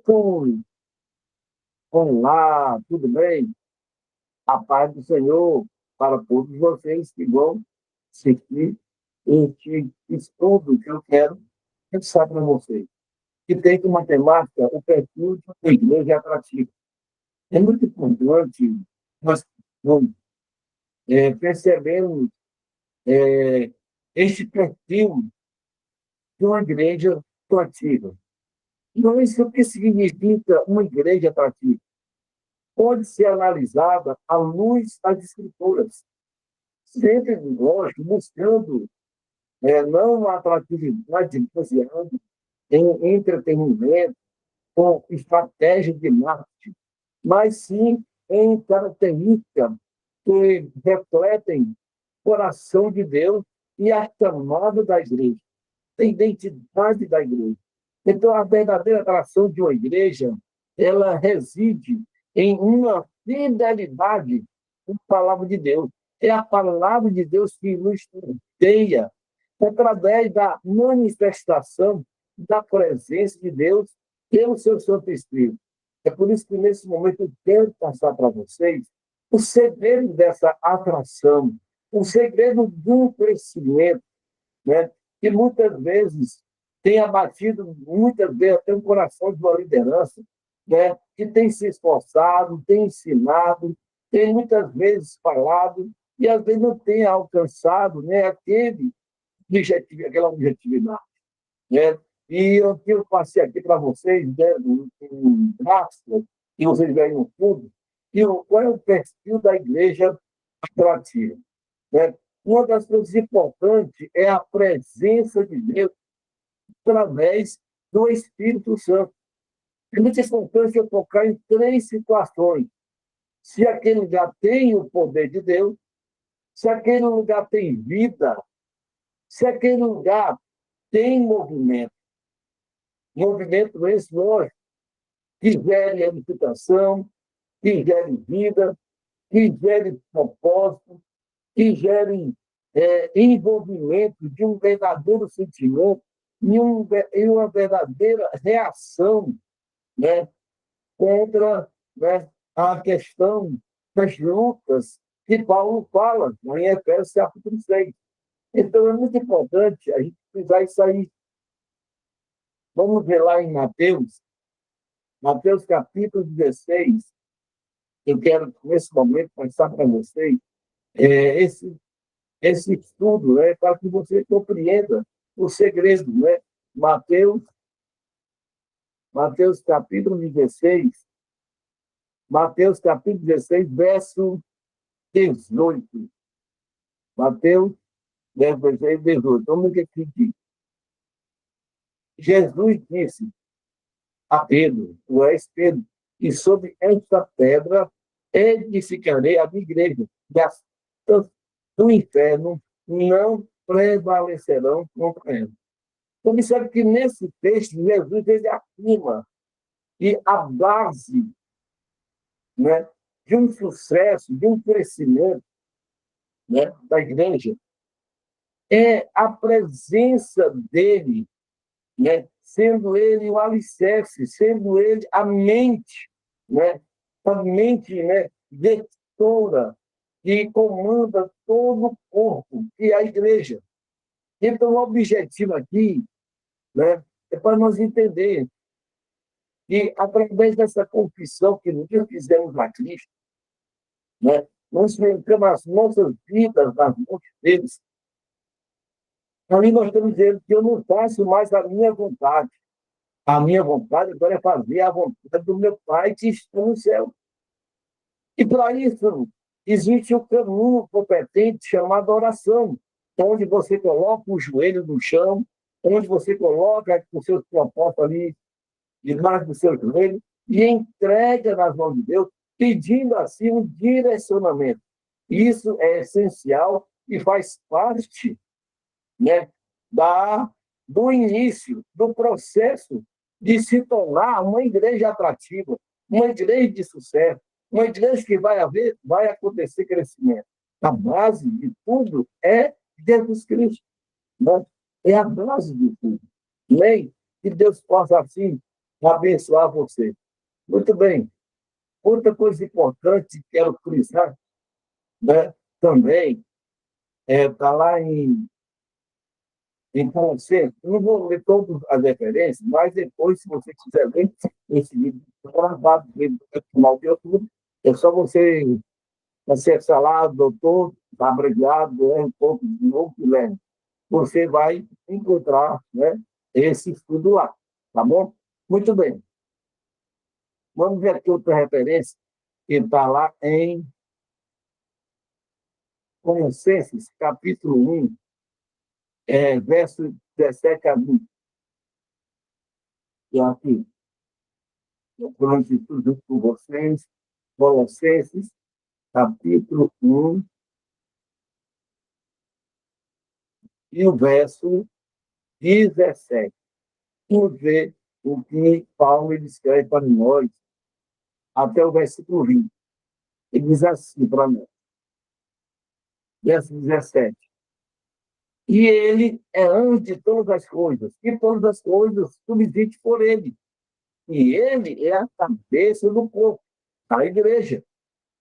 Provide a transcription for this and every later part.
Oi, olá, tudo bem? A paz do Senhor para todos vocês que vão seguir este estudo que eu quero pensar para vocês. Que tem como temática o perfil de uma igreja atrativa. É muito importante nós nós, percebemos este perfil de uma igreja atrativa. Então, isso é o que significa uma igreja atrativa. Pode ser analisada à luz das escrituras, sempre, lógico, buscando não a atratividade baseada em entretenimento ou estratégia de marketing, mas sim em características que refletem o coração de Deus e a chamada da igreja, a identidade da igreja. Então, a verdadeira atração de uma igreja, ela reside em uma fidelidade com a palavra de Deus. É a palavra de Deus que nos norteia através da manifestação da presença de Deus pelo seu Santo Espírito. É por isso que, nesse momento, eu quero passar para vocês o segredo dessa atração, o segredo do crescimento, né? Que muitas vezes tem abatido, muitas vezes, até o coração de uma liderança, né? Que tem se esforçado, tem ensinado, tem muitas vezes falado, e às vezes não tem alcançado, né, aquela objetividade. Né? E o que eu passei aqui para vocês, né, um gráfico, que vocês veem no fundo, qual é o perfil da igreja atrativa. Né? Uma das coisas importantes é a presença de Deus através do Espírito Santo. É muito importante eu focar em três situações. Se aquele lugar tem o poder de Deus, se aquele lugar tem vida, se aquele lugar tem movimento. Movimento esse, lógico, que gere edificação, que gere vida, que gere propósito, que gere envolvimento de um verdadeiro sentimento e uma verdadeira reação, né, contra, né, a questão das lutas que Paulo fala em Efésios capítulo 6. Então, é muito importante a gente precisar isso aí. Vamos ver lá em Mateus capítulo 16. Eu quero, nesse momento, passar para vocês esse estudo, né, para que você compreenda o segredo. Né? Mateus, Mateus capítulo 16, Mateus capítulo 16, verso 18. Mateus 16, 18. Vamos ver o que diz. Jesus disse a Pedro, tu és Pedro, e sobre esta pedra edificarei a minha igreja, e as portas do inferno não prevalecerão contra ela. Então, observe que nesse texto, Jesus ele afirma que a base, né, de um sucesso, de um crescimento, né, da igreja é a presença dele, né, sendo ele o alicerce, sendo ele a mente, né, a mente, né, gestora que comanda todo o corpo, que é a igreja. Então, o objetivo aqui, né, é para nós entender que, através dessa confissão que nós fizemos a Cristo, né, nós colocamos as nossas vidas nas mãos deles. Ali nós estamos dizendo que eu não faço mais a minha vontade. A minha vontade agora é fazer a vontade do meu Pai que está no céu. E para isso, existe um caminho competente chamado oração, onde você coloca o joelho no chão, onde você coloca os seus propósitos ali debaixo do seu joelho e entrega nas mãos de Deus, pedindo assim um direcionamento. Isso é essencial e faz parte, né, do início, do processo de se tornar uma igreja atrativa, uma igreja de sucesso, uma igreja que vai acontecer crescimento. A base de tudo é Jesus Cristo. Né? É a base de tudo. Nem que Deus possa, assim, abençoar você. Muito bem. Outra coisa importante que quero frisar, né, também, está lá em Colossenses. Eu não vou ler todas as referências, mas depois, se você quiser ler, esse livro está gravado no final de outubro, é só você acessar lá, doutor, abreviado, R. Você vai encontrar, né, esse estudo lá, tá bom? Muito bem. Vamos ver aqui outra referência, que está lá em Colossenses, capítulo 1, verso 17 a 20. E aqui, procurando isso junto com vocês, Colossenses, capítulo 1, e o verso 17. Vamos ver o que Paulo ele escreve para nós, até o versículo 20. Ele diz assim para nós, verso 17. E ele é antes de todas as coisas, e todas as coisas subsistem por ele. E ele é a cabeça do corpo, a igreja.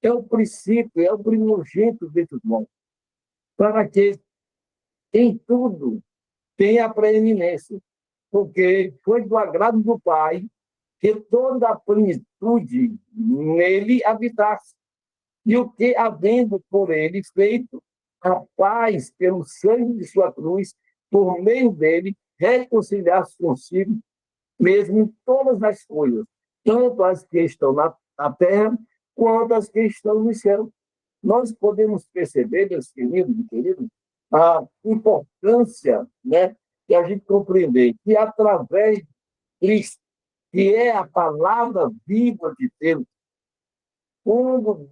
É o princípio, é o primogênito dentre os mortos, para que em tudo tenha a preeminência, porque foi do agrado do Pai que toda a plenitude nele habitasse. E o que, havendo por ele feito a paz pelo sangue de sua cruz, por meio dele, reconciliar-se consigo mesmo todas as coisas, tanto as que estão na terra, quanto as que estão no céu. Nós podemos perceber, meus queridos e queridos, a importância, né, de a gente compreender que através de Cristo, que é a palavra viva de Deus, quando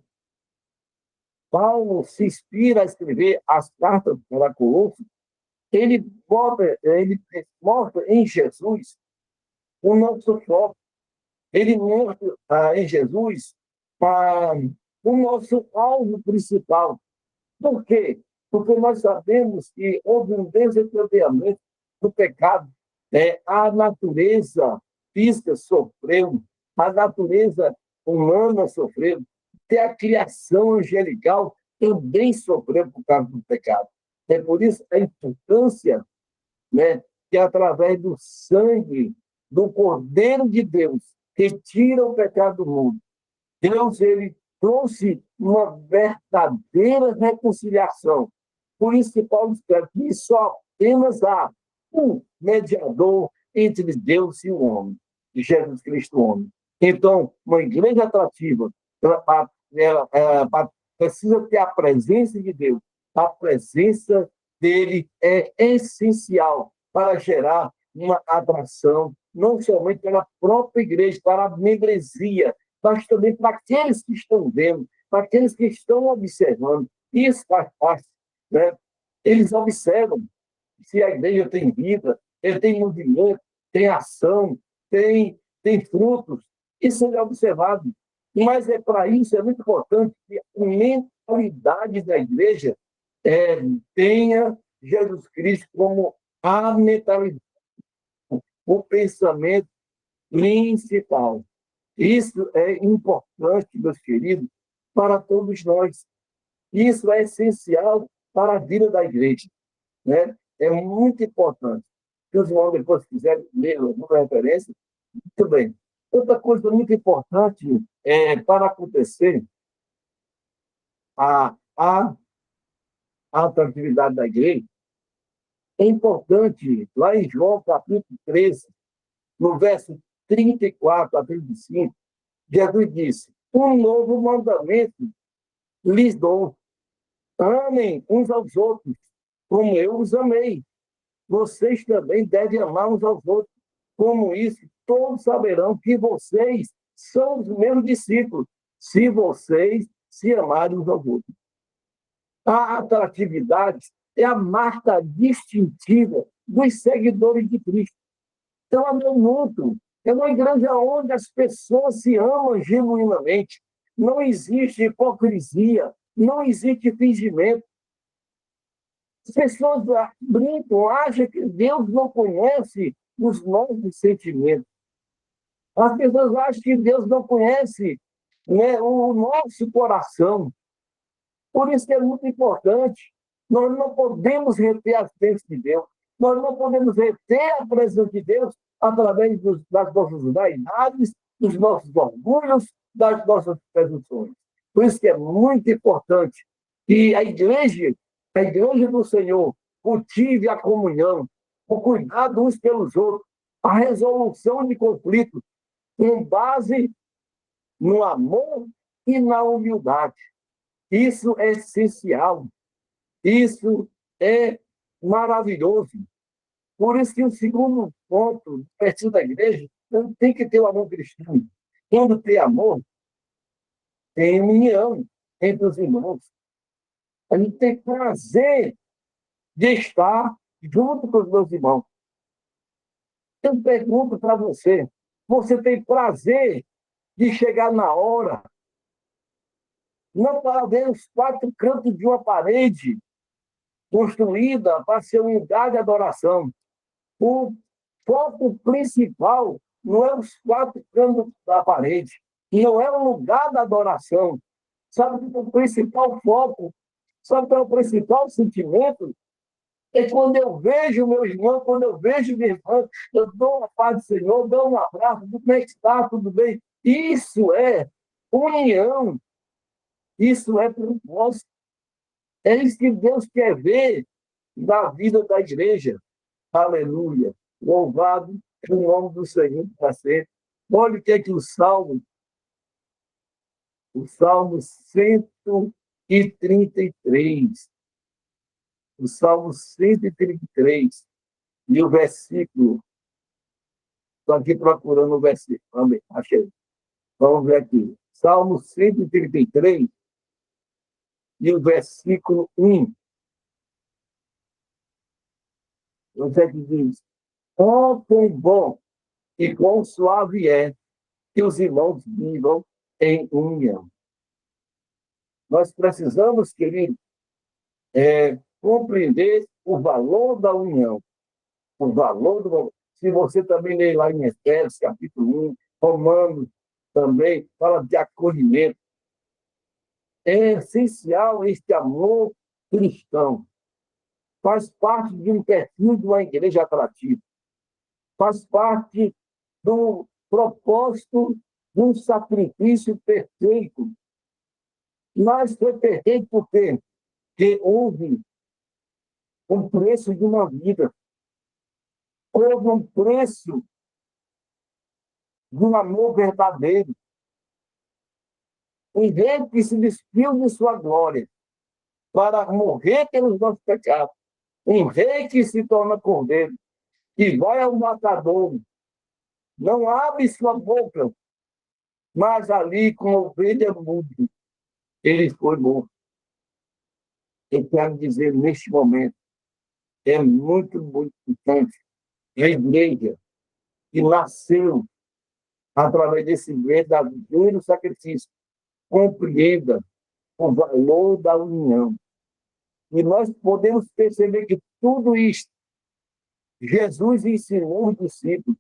Paulo se inspira a escrever as cartas para Colossos, ele mostra em Jesus o nosso foco. Ele mostra em Jesus o nosso alvo principal. Por quê? Porque nós sabemos que houve um desencadeamento do pecado. A natureza física sofreu, a natureza humana sofreu, até a criação angelical também sofreu por causa do pecado. É por isso a importância, né, que através do sangue do Cordeiro de Deus, que tira o pecado do mundo, Deus ele trouxe uma verdadeira reconciliação. Por isso que Paulo escreve que só apenas há um mediador entre Deus e o homem, Jesus Cristo, o homem. Então, uma igreja atrativa, ela precisa ter a presença de Deus. A presença dele é essencial para gerar uma atração, não somente pela própria igreja, para a membresia, mas também para aqueles que estão vendo, para aqueles que estão observando. Isso faz parte, né? Eles observam se a igreja tem vida, ele tem movimento, tem ação, tem frutos. Isso é observado. Mas para isso é muito importante que a mentalidade da igreja tenha Jesus Cristo como a mentalidade, o pensamento principal. Isso é importante, meus queridos, para todos nós. Isso é essencial para a vida da igreja, né? É muito importante. Se os irmãos depois quiserem ler alguma referência, muito bem. Outra coisa muito importante para acontecer a atratividade da igreja, é importante, lá em João capítulo 13, no verso 34 a 35, Jesus disse: um novo mandamento lhes dou. Amem uns aos outros, como eu os amei. Vocês também devem amar uns aos outros. Como isso, todos saberão que vocês são os meus discípulos, se vocês se amarem uns aos outros. A atratividade é a marca distintiva dos seguidores de Cristo. Então, é meu mundo. É uma igreja onde as pessoas se amam genuinamente. Não existe hipocrisia, não existe fingimento. As pessoas brincam, acham que Deus não conhece os nossos sentimentos. As pessoas acham que Deus não conhece, né, o nosso coração. Por isso que é muito importante. Nós não podemos reter as bênçãos de Deus. Nós não podemos reter a presença de Deus através das nossas vaidades, dos nossos orgulhos, das nossas presunções. Por isso que é muito importante que a igreja do Senhor, cultive a comunhão, o cuidado uns pelos outros, a resolução de conflitos com base no amor e na humildade. Isso é essencial. Isso é maravilhoso. Por isso que o segundo ponto, pertinho da igreja, tem que ter o amor cristão. Quando tem amor, tem união entre os irmãos. A gente tem prazer de estar junto com os meus irmãos. Eu pergunto para você, você tem prazer de chegar na hora, não para ver os quatro cantos de uma parede construída para ser um lugar de adoração. O foco principal não é os quatro cantos da parede, não é o lugar da adoração. Sabe que o principal foco, sabe qual é o principal sentimento? É quando eu vejo meu irmão, quando eu vejo minha irmã, eu dou a paz do Senhor, dou um abraço, como é que está, tudo bem? Isso é união, isso é propósito. É isso que Deus quer ver na vida da igreja. Aleluia. Louvado o nome do Senhor para sempre. Olha o que é que o Salmo 133, o Salmo 133, e o versículo, estou aqui procurando o versículo, amém, achei. Vamos ver aqui. Salmo 133, e o versículo 1. Você que diz, oh, quão bom e quão suave é que os irmãos vivam em união. Nós precisamos, querido, compreender o valor da união, o valor do. Se você também lê lá em Efésios, capítulo 1, Romanos também, fala de acolhimento. É essencial este amor cristão. Faz parte de um perfil de uma igreja atrativa. Faz parte do propósito de um sacrifício perfeito. Mas foi perfeito por quê? Porque houve um preço de uma vida. Houve um preço de um amor verdadeiro. Um rei que se despiu de sua glória para morrer pelos nossos pecados. Um rei que se torna cordeiro, que vai ao matador, não abre sua boca, mas ali, com a ovelha muda, ele foi morto. Eu quero dizer, neste momento, é muito, muito importante a igreja que nasceu através desse verdadeiro sacrifício compreenda o valor da união. E nós podemos perceber que tudo isso Jesus ensinou os discípulos.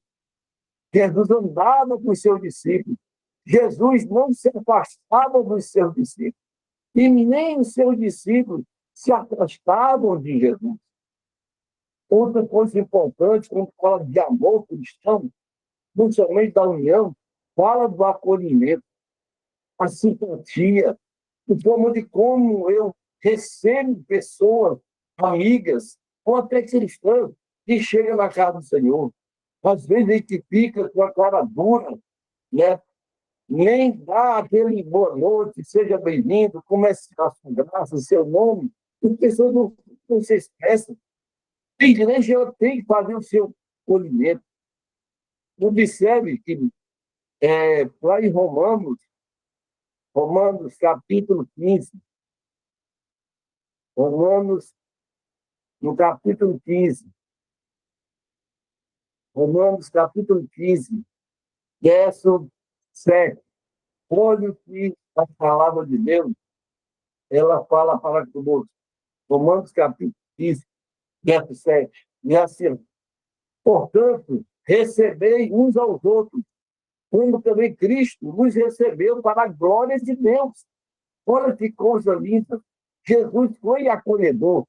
Jesus andava com os seus discípulos. Jesus não se afastava dos seus discípulos. E nem os seus discípulos se afastavam de Jesus. Outra coisa importante, quando fala de amor cristão, não somente da união, fala do acolhimento, a simpatia, o forma de como eu recebo pessoas, amigas, ou até cristãs, que chegam na casa do Senhor. Às vezes a gente fica com a cara dura, né? Nem dá aquele boa noite, seja bem-vindo, comece a sua graça, seu nome, e as pessoas não se esquecem. A igreja tem que fazer o seu acolhimento. Observe que lá em Romanos capítulo 15, Romanos, no capítulo 15, Romanos capítulo 15, verso 7. Olha o que a palavra de Deus, ela fala para conosco. Romanos capítulo 15, verso 7. E assim, portanto, recebei uns aos outros como também Cristo nos recebeu para a glória de Deus. Olha que coisa linda. Jesus foi acolhedor.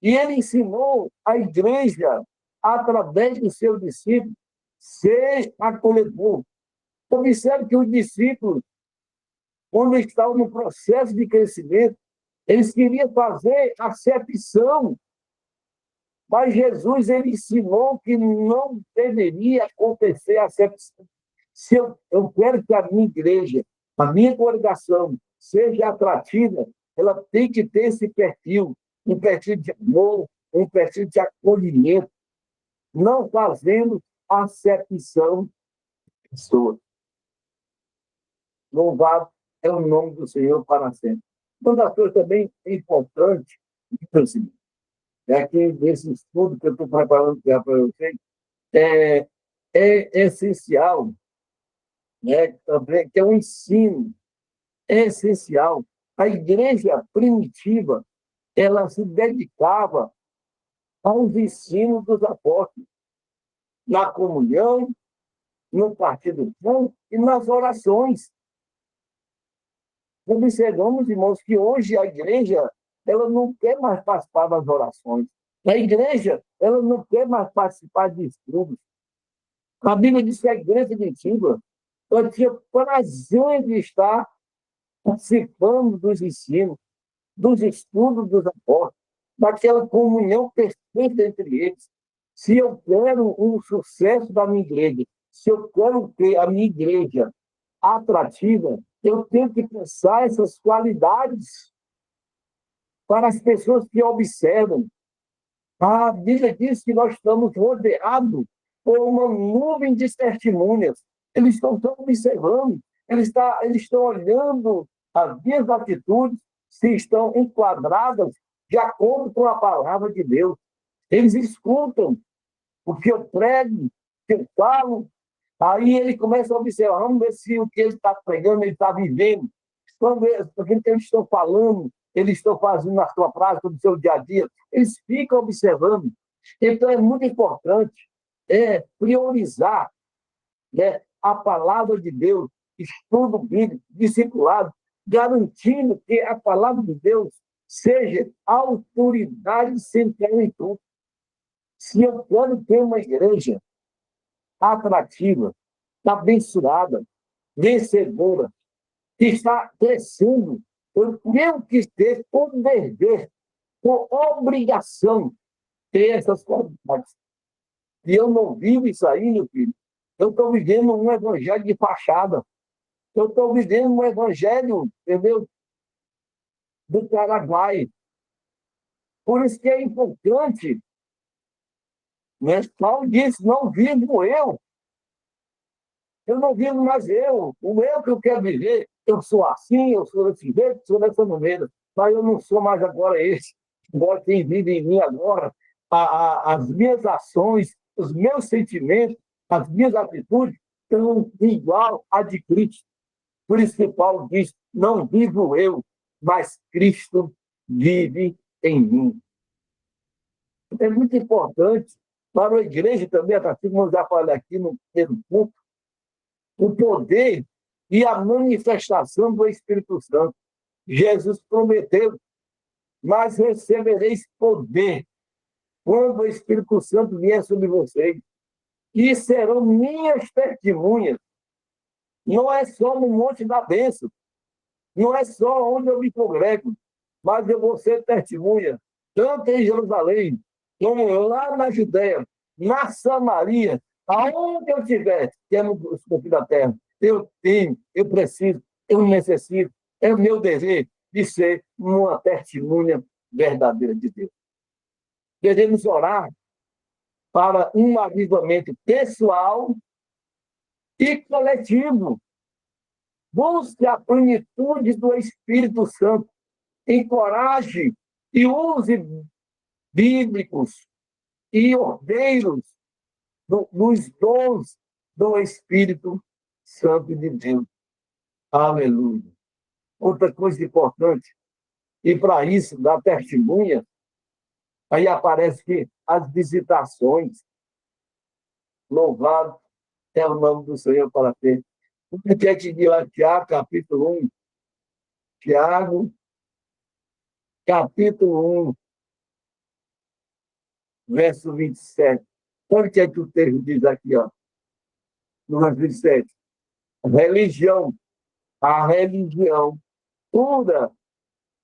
E ele ensinou a igreja, através dos seus discípulos, ser acolhedor. Observe que os discípulos, quando estavam no processo de crescimento, eles queriam fazer acepção, mas Jesus ele ensinou que não deveria acontecer acepção. Se eu quero que a minha igreja, a minha congregação, seja atrativa, ela tem que ter esse perfil, um perfil de amor, um perfil de acolhimento, não fazendo acepção de pessoas. Louvado é o nome do Senhor para sempre. Uma das coisas também importantes, é que nesse estudo que eu estou preparando para vocês, é, é essencial, né, também, que é um ensino, é essencial. A igreja primitiva, ela se dedicava aos ensinos dos apóstolos, na comunhão, no partir do pão e nas orações. Observamos, irmãos, que hoje a igreja ela não quer mais participar das orações. A igreja ela não quer mais participar de estudos. A Bíblia diz que a igreja antiga ela tinha prazer de estar participando dos ensinos, dos estudos dos apóstolos, daquela comunhão perfeita entre eles. Se eu quero um sucesso da minha igreja, se eu quero ter a minha igreja atrativa, eu tenho que pensar essas qualidades para as pessoas que observam. A Bíblia diz que nós estamos rodeados por uma nuvem de testemunhas. Eles estão observando, eles estão olhando as minhas atitudes, se estão enquadradas de acordo com a palavra de Deus. Eles escutam o que eu prego, o que eu falo, aí ele começa a observar, vamos ver se o que ele está pregando, ele está vivendo. Vamos ver o que eles estão falando, eles estão fazendo na sua prática, no seu dia a dia. Eles ficam observando. Então, é muito importante priorizar, né, a palavra de Deus, estudo bíblico, discipulado, garantindo que a palavra de Deus seja autoridade central em tudo. Se eu quero ter uma igreja atrativa, abençoada, vencedora, que está crescendo, eu tenho que ter por dever, por obrigação, ter essas qualidades. E eu não vivo isso aí, meu filho. Eu estou vivendo um evangelho de fachada. Eu estou vivendo um evangelho, entendeu? Do Paraguai. Por isso que é importante, né? Paulo disse, não vivo eu não vivo mais eu. O eu que eu quero viver, eu sou assim, eu sou desse jeito, sou dessa maneira. Mas eu não sou mais agora esse. Agora quem vive em mim agora, as minhas ações, os meus sentimentos, as minhas atitudes estão igual a de Cristo. Por isso que Paulo diz, não vivo eu, mas Cristo vive em mim. É muito importante para a igreja também, assim como eu já falei aqui no primeiro ponto, o poder e a manifestação do Espírito Santo. Jesus prometeu, mas recebereis poder quando o Espírito Santo vier sobre vocês. E serão minhas testemunhas. Não é só no Monte da Bênção, não é só onde eu me congrego, mas eu vou ser testemunha, tanto em Jerusalém, como lá na Judéia, na Samaria, aonde eu estiver, que é no confins da terra. Eu tenho, eu preciso, eu necessito, é o meu dever de ser uma testemunha verdadeira de Deus. Queremos orar para um avivamento pessoal e coletivo. Busque a plenitude do Espírito Santo. Encoraje e use bíblicos e ordeiros dos dons do Espírito Santo de Deus. Aleluia. Outra coisa importante, e para isso, da testemunha, aí aparece que as visitações, louvado é o nome do Senhor para sempre. Você quer te dizer lá, Tiago, capítulo 1, Tiago, capítulo 1, verso 27. Olha o que é que o texto diz aqui, ó, no verso 27. Religião, a religião pura,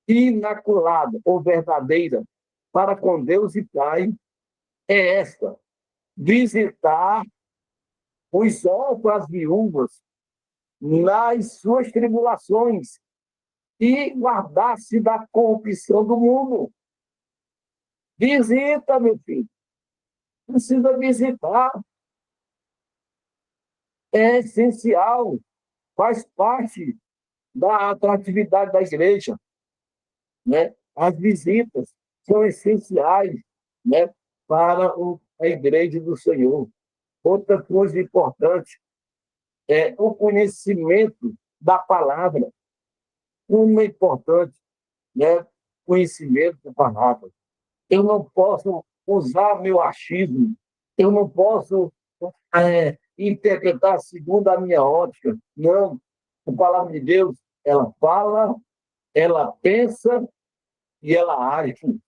imaculada ou verdadeira para com Deus e Pai é esta: visitar os órfãos, as viúvas, nas suas tribulações e guardar-se da corrupção do mundo. Visita, meu filho. Precisa visitar. É essencial. Faz parte da atratividade da igreja, né? As visitas são essenciais, né, para a igreja do Senhor. Outra coisa importante é o conhecimento da palavra. Como é importante, né, conhecimento da palavra. Eu não posso usar meu achismo, eu não posso interpretar segundo a minha ótica. Não. A palavra de Deus, ela fala, ela pensa e ela age.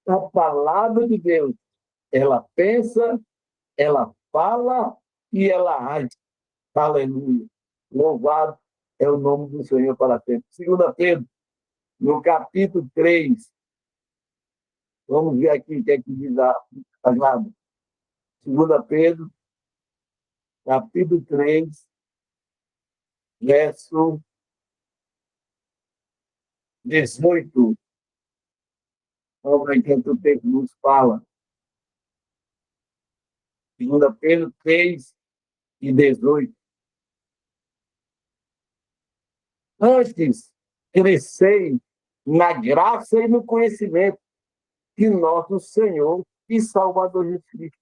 A palavra de Deus, ela pensa, ela fala e ela age. Aleluia. Louvado é o nome do Senhor para sempre. 2 Pedro, no capítulo 3, vamos ver aqui o que é que diz a palavra. 2 Pedro, capítulo 3, verso 18. Vamos ver o que o texto nos fala. 2 Pedro 3 e 18. Antes, crescei na graça e no conhecimento de nosso Senhor e Salvador Jesus Cristo.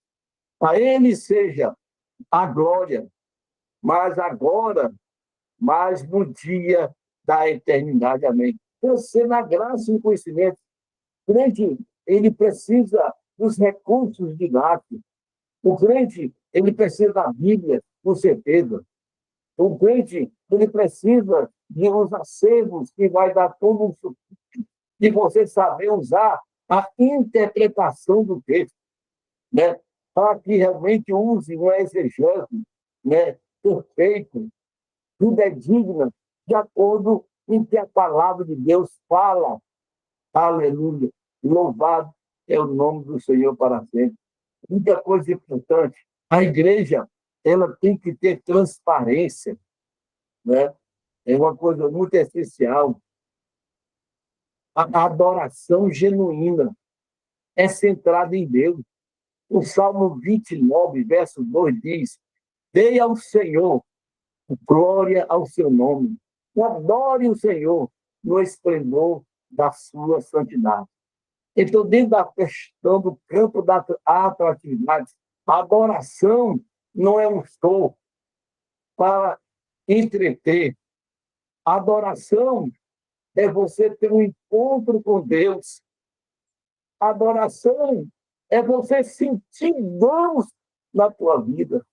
A Ele seja a glória, mas agora, mas no dia da eternidade. Amém. Crescer na graça e no conhecimento. O crente, ele precisa dos recursos didáticos. O crente, ele precisa da Bíblia, com certeza. O crente, ele precisa de uns acervos que vai dar todo um suporte, de você saber usar a interpretação do texto, né? Para que realmente use uma exegese, né, perfeito, tudo é digno, de acordo com o que a palavra de Deus fala. Aleluia. Louvado é o nome do Senhor para sempre. Muita coisa importante. A igreja, ela tem que ter transparência, né? É uma coisa muito essencial. A adoração genuína é centrada em Deus. O Salmo 29, verso 2 diz: Dê ao Senhor glória ao seu nome. Adore o Senhor no esplendor da sua santidade. Então, dentro da questão do campo da atratividade, a adoração não é um show para entreter. A adoração é você ter um encontro com Deus. A adoração é você sentir Deus na tua vida.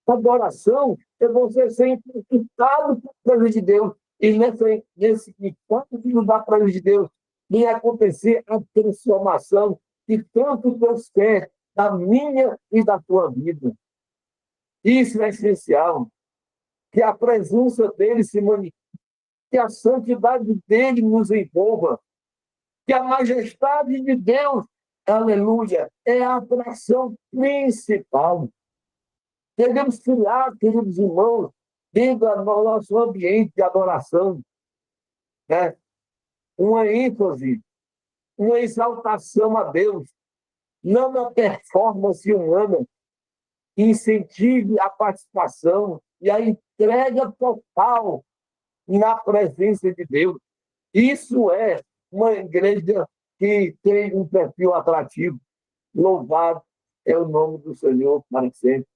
A adoração é você ser impactado pela presença de Deus. E nesse encontro da presença de Deus, vem acontecer a transformação que tanto Deus quer da minha e da tua vida. Isso é essencial. Que a presença dele se manifeste, que a santidade dele nos envolva, que a majestade de Deus, aleluia, é a atração principal. Devemos criar, queridos irmãos, dentro do nosso ambiente de adoração, né, uma ênfase, uma exaltação a Deus, não na performance humana, que incentive a participação e a entrega total na presença de Deus. Isso é uma igreja que tem um perfil atrativo. Louvado é o nome do Senhor para sempre.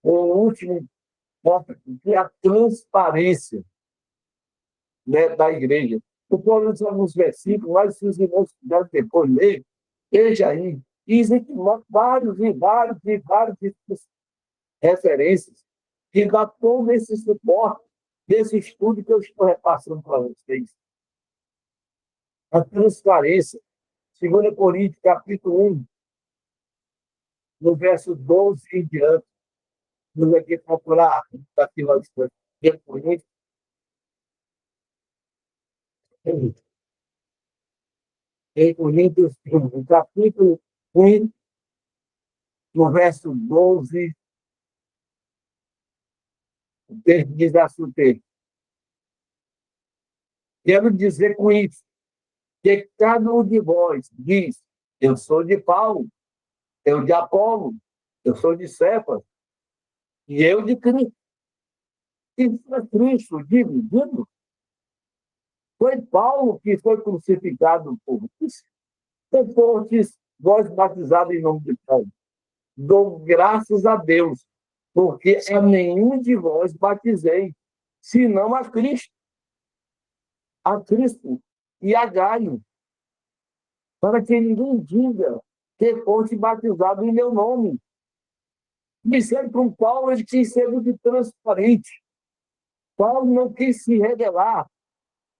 O último ponto, que é a transparência, né, da igreja. Eu estou olhando alguns versículos, mas se os irmãos quiserem depois ler, veja aí. Dizem que vários e vários e vários referências que dá todo esse suporte desse estudo que eu estou repassando para vocês. A transparência. 2 Coríntios, capítulo 1, no verso 12 em diante. Vamos aqui procurar, está aqui lá, 2 Coríntios. Em Coríntios, no capítulo 1, no verso 12, o texto diz assim: quero dizer com isso que cada um de vós diz: eu sou de Paulo, eu de Apolo, eu sou de Cefas, e eu de Cristo. E foi Cristo dividido. Foi Paulo que foi crucificado por isso. Depois, vós batizados em nome de Paulo. Dou graças a Deus, porque a nenhum de vós batizei, senão a Cristo e a Gaio, para que ninguém diga que foste batizado em meu nome. Disseram para um Paulo, ele quis ser muito transparente. Paulo não quis se revelar,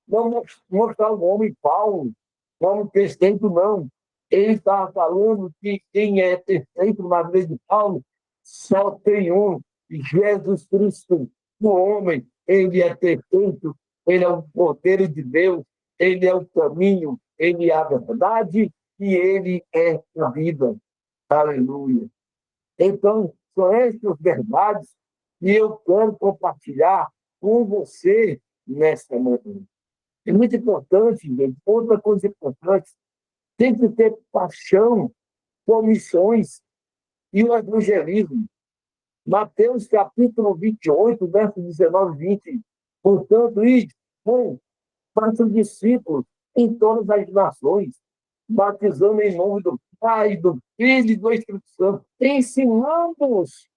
não mostrar o homem Paulo, como perfeito, não. Ele estava falando que quem é perfeito na vez de Paulo só tem um, Jesus Cristo, o homem. Ele é perfeito, ele é o Cordeiro de Deus, ele é o caminho, ele é a verdade e ele é a vida. Aleluia. Então, são essas verdades que eu quero compartilhar com você nesta manhã. É muito importante, gente. Outra coisa importante, tem que ter paixão por missões e o evangelismo. Mateus capítulo 28, verso 19 e 20. Portanto, ide, façam discípulos em todas as nações, batizando em nome do Pai, do Filho e do Espírito Santo, ensinando-os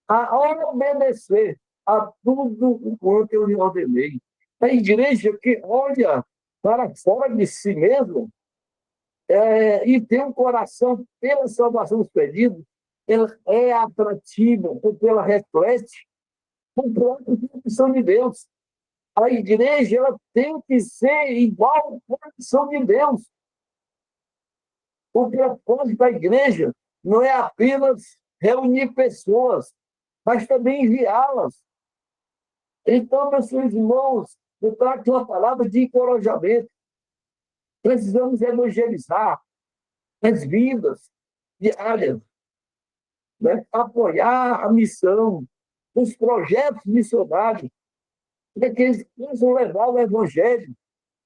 a obedecer a tudo o quanto eu lhe ordenei. A igreja que olha para fora de si mesmo e tem um coração pela salvação dos perdidos, ela é atrativa, porque ela reflete a própria condição de Deus. A igreja ela tem que ser igual à condição de Deus. O propósito da igreja não é apenas reunir pessoas, mas também enviá-las. Então, meus irmãos, eu trago aqui uma palavra de encorajamento. Precisamos evangelizar as vidas diárias, né? Apoiar a missão, os projetos missionários, para que eles possam levar o evangelho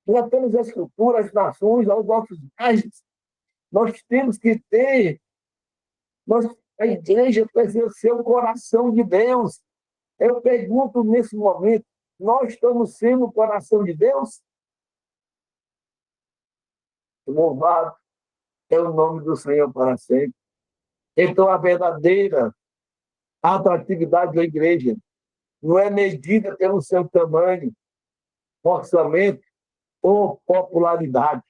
para todas as culturas, as nações, aos nossos países. Nós temos que ter, a igreja precisa ser o coração de Deus. Eu pergunto nesse momento, nós estamos sendo o coração de Deus? Louvado é o nome do Senhor para sempre. Então, a verdadeira atratividade da igreja não é medida pelo seu tamanho, orçamento ou popularidade,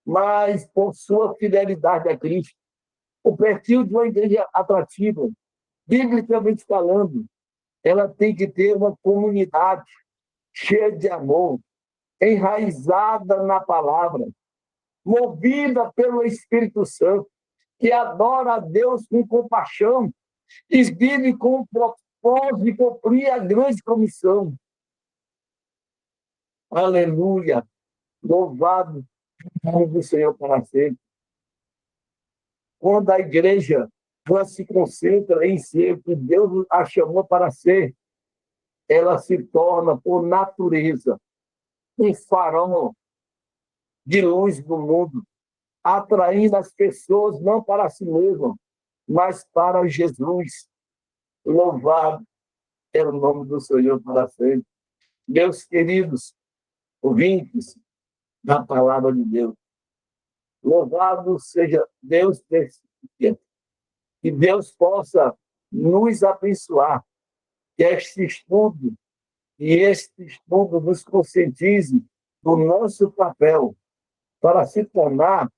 mas por sua fidelidade a Cristo. O perfil de uma igreja atrativa, biblicamente falando, ela tem que ter uma comunidade cheia de amor, enraizada na palavra, movida pelo Espírito Santo, que adora a Deus com compaixão e vive com o propósito de cumprir a grande comissão. Aleluia! Louvado o nome do Senhor para sempre. Quando a igreja ela se concentra em ser o que Deus a chamou para ser, ela se torna, por natureza, um farol de luz do mundo, atraindo as pessoas não para si mesma, mas para Jesus. Louvado é o nome do Senhor para sempre. Meus queridos ouvintes da palavra de Deus, louvado seja Deus desse dia. Que Deus possa nos abençoar, que este estudo nos conscientize do nosso papel para se tornar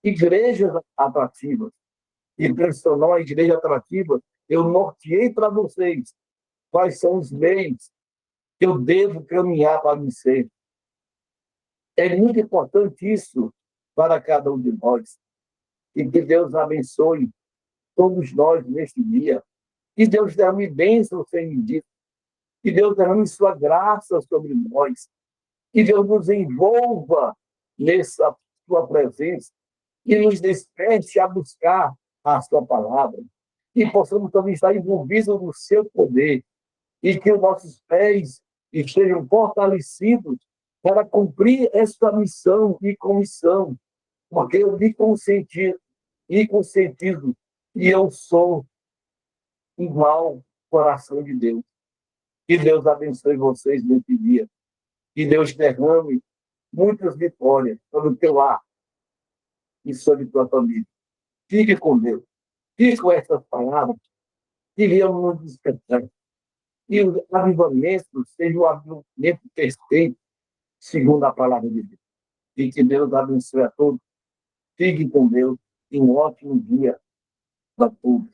igrejas atrativas. E para se tornar uma igreja atrativa, eu norteei para vocês quais são os meios que eu devo caminhar para vencer. É muito importante isso para cada um de nós. E que Deus abençoe todos nós neste dia. Que Deus derrame bênção sem medida. Que Deus derrame sua graça sobre nós. Que Deus nos envolva nessa sua presença. Que nos desperte a buscar a sua palavra. Que possamos também estar envolvidos no seu poder. E que os nossos pés estejam fortalecidos para cumprir esta missão e comissão. Porque eu me conscientizo e eu sou igual ao coração de Deus. Que Deus abençoe vocês nesse dia. Que Deus derrame muitas vitórias sobre o teu lar e sobre a tua família. Fique com Deus. Fique com essas palavras que viemos nos despertar. E o avivamento seja o avivamento perfeito, segundo a palavra de Deus. E que Deus abençoe a todos. Fique com Deus e um ótimo dia para todos.